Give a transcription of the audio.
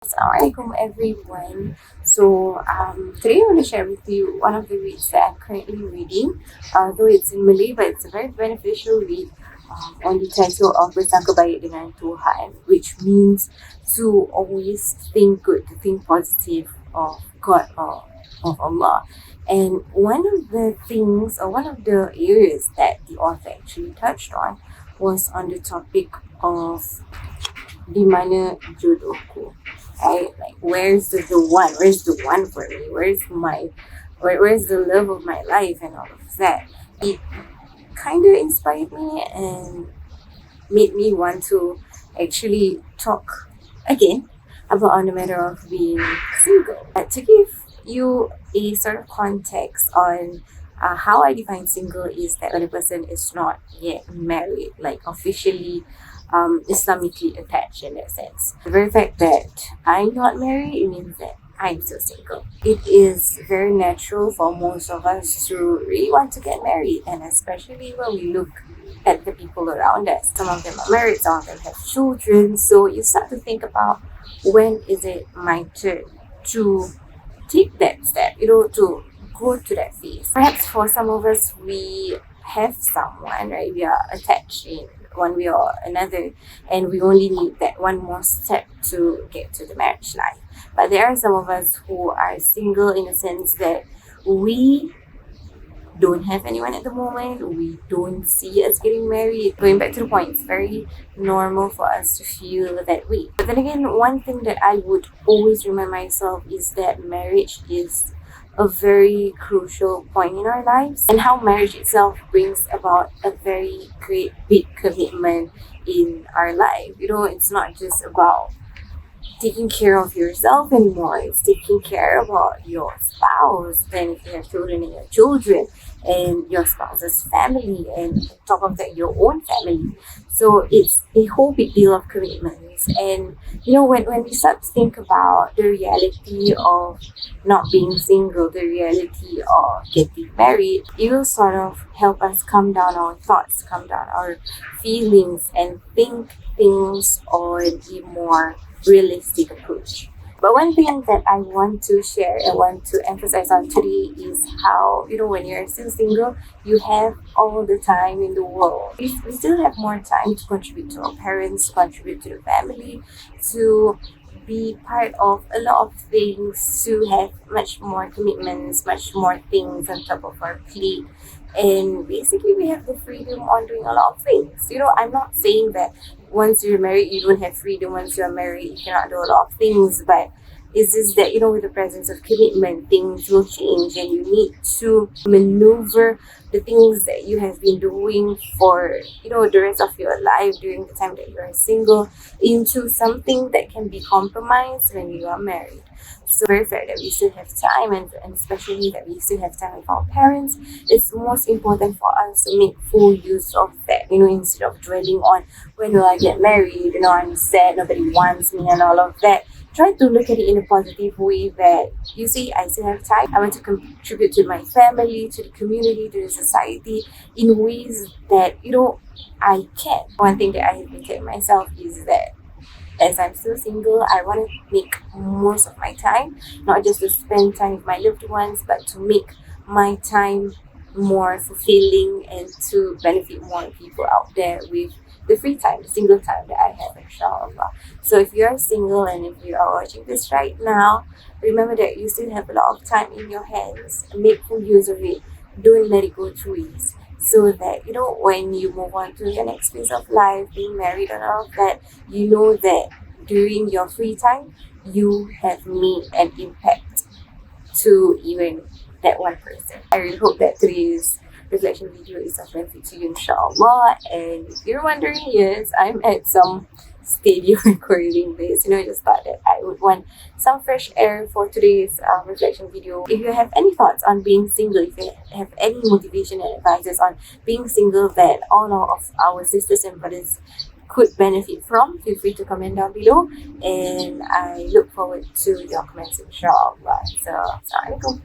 Assalamualaikum everyone. Today I want to share with you one of the reads that I'm currently reading. Though it's in Malay, but it's a very beneficial read on the title of Bersangka Baik Dengan Tuhan, which means to always think good, to think positive of God or of Allah. And one of the things, or one of the areas that the author actually touched on was on the topic of di mana jodohku, right? Like, where's the one? Where's the one for me? Where's the love of my life and all of that? It kind of inspired me and made me want to actually talk again about on the matter of being single. To give you a sort of context on how I define single is that when a person is not yet married, like officially Islamically attached in that sense. The very fact that I'm not married, it means that I'm still single. It is very natural for most of us to really want to get married, and especially when we look at the people around us. Some of them are married, some of them have children, so you start to think about, when is it my turn to take that step, to go to that phase. Perhaps for some of us, we have someone, right? We are attached in one way or another, and we only need that one more step to get to the marriage life. But there are some of us who are single in the sense that we don't have anyone at the moment. We don't see us getting married. Going back to the point, it's very normal for us to feel that way. But then again, one thing that I would always remind myself is that marriage is a very crucial point in our lives, and how marriage itself brings about a very great big commitment in our life. It's not just about taking care of yourself anymore. It's taking care about your spouse, then if you have children, and your children and your spouse's family, and on top of that, your own family. So it's a whole big deal of commitments. And when we start to think about the reality of not being single, the reality of getting married, it will sort of help us calm down our thoughts, calm down our feelings, and think things on a more realistic approach. But one thing that I want to share and want to emphasize on today is how, when you're still single, you have all the time in the world. We still have more time to contribute to our parents, to contribute to the family, to be part of a lot of things, to have much more commitments, much more things on top of our plate. And basically, we have the freedom on doing a lot of things. I'm not saying that once you're married, you don't have freedom. Once you're married, you cannot do a lot of things. But it's just that, with the presence of commitment, things will change, and you need to maneuver the things that you have been doing for, the rest of your life during the time that you're single into something that can be compromised when you are married. So the very fact that we still have time, and especially that we still have time with our parents, it's most important for us to make full use of that, instead of dwelling on, when will I get married, I'm sad, nobody wants me and all of that. Try to look at it in a positive way, that you see, I still have time. I want to contribute to my family, to the community, to the society in ways that, I can. One thing that I have been telling myself is that as I'm still single, I want to make most of my time, not just to spend time with my loved ones, but to make my time more fulfilling and to benefit more people out there with the free time, the single time that I have, insyaAllah. So if you are single and if you are watching this right now, remember that you still have a lot of time in your hands. Make full use of it. Don't let it go to waste. So that, when you move on to your next phase of life, being married and all of that, you know that during your free time, you have made an impact to even that one person. I really hope that today's reflection video is of benefit to you, insyaAllah. And if you're wondering, yes, I'm at some steady recording base. I just thought that I would want some fresh air for today's reflection video. If you have any thoughts on being single, if you have any motivation and advices on being single that all of our sisters and brothers could benefit from, feel free to comment down below, and I look forward to your comments, insyaAllah. So, assalamualaikum.